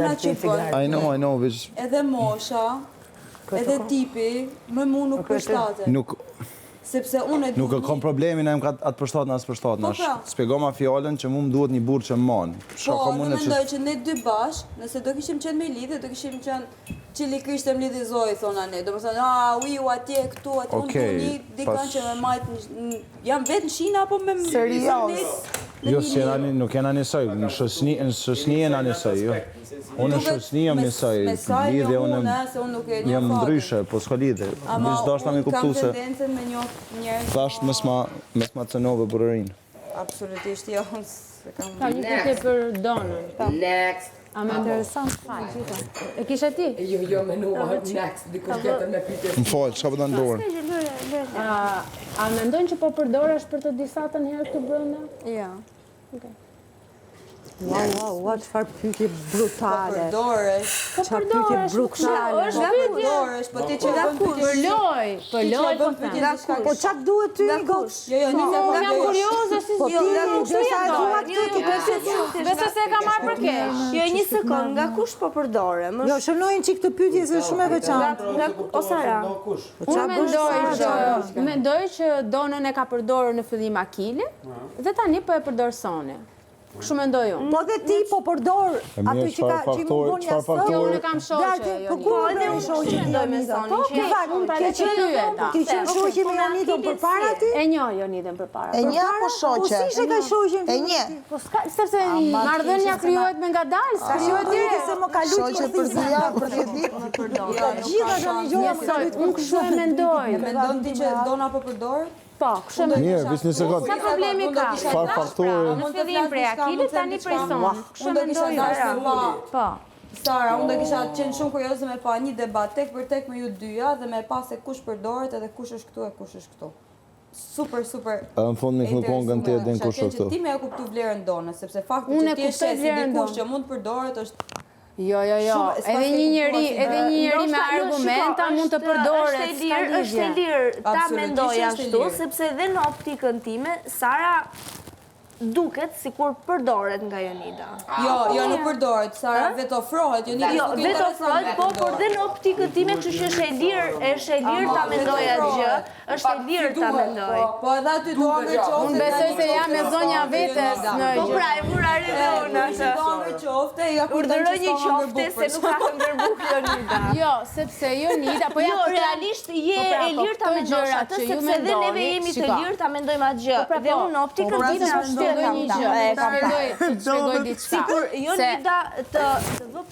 I know, veç... Edhe mosha, edhe tipi, me mu nuk përshtate. Sepse unë e du... Nuk kom problemi, na jem ka atë përshtatë, as përshtatë. Spjego ma fjallën që mu më duhet një burë që më manë. Po, në mendoj që ne dy bashkë, nëse do kishim qenë me lidhe, do kishim qenë qili krishtëm lidhizoj, thona ne. Do më thënë, uju atje, këtu, atje, unë du një dikan që me majtë, jam vetë në Shina, apo me... Serios? Jo, nuk jena njësoj, në shosni jena njësoj, jo. Unë në shosni jam njësoj, lidhe unë jam ndryshe, po s'ka lidhe. Vishë dashta me kuptu se... Kam tendencen me njerë... Thash mes ma cënove burërinë. Absolutisht, jo, se kam... Ka një këtë për donën. Next. A me interesant fajt. E kisha ti? Jo, menua, next, dikush tjetër me pyetje. Më falë, çka po ta ndorën? A mendojnë që po përdoresh për të disatën herë këtu brenda? Ja. Wow, çfarë pyetje brutale. Po përdoresh. Çfarë pyetje brutale. Nga përdoresh, po ti që bën pyetje... Për loj, po them. Po çak duhet ty një goç? Jo, Unë jam kurioze si Po ti gjësa e dua këtë ti bëj. Besoj se e ka marrë për keq. Jo, një sekond, nga kush po përdorem? Jo, shënojnë çik këtë pyetje se shumë e veçantë. O Sara? Unë mendoj që donën e ka përdorur në fillim Akili dhe tani po e përdor Soni. Kështu mendoj unë. Po dhe ti po përdor atë që ka që më bën jashtë. Jo, unë kam shoqe. Po ku edhe unë shoqe me Jonidën? Po ke qenë shoqe me Jonidën përpara ti? E njoh Jonidën përpara. E një apo shoqe? Po si ka shoqen? E një. Po sepse marrëdhënia krijohet me ngadalë, krijohet direkt se më ka luajtur. Shoqe për zia, për 10 ditë. Gjithë janë gjëra unë kështu e mendoj. Mendon ti që dona po përdoret? Po, kështu e mendoj. Mirë, vish një sekund. Sa problemi ka? Çfarë faktori? Në fillim prej Akilit, tani prej Sonit. Kështu mendoj. Po. Sara, unë do kisha qenë shumë kurioze me pa një debat tek për tek me ju dyja dhe me pa se kush përdoret edhe kush është këtu e kush është këtu. Super. Në fund nuk kongën ti edhe në kush është këtu. Ti me e kuptu vlerën donës, sepse fakti që ti e shesi dikush që mund përdoret është... Jo. Edhe një njeri me argumenta mund të përdoret. Është e lirë ta mendoj ashtu, sepse edhe në optikën time, Sara duket sikur përdoret nga Jonida. Jo, nuk përdoret, Sara vetë ofrohet, Jonida Jo, vetë ofrohet, por dhe në optikën time, kështu që është e lirë ta mendoj atë gjë, është e lirë ta mendoj. Po edhe aty do hangër qofte. Unë besoj se jam me zonja vetes në gjë. Po pra, e murari dhe unë atë. Do hangër qofte, ja Urdhëroj një qofte se nuk ka hëngër bukë Jonida. Jo, sepse Jonida, po Jo, realisht je e lirë ta mendosh atë, sepse dhe neve jemi të lirë ta mendojmë atë gjë. Dhe unë në optikën time shpjegoj një gjë. Shpjegoj diçka. Sikur Jonida të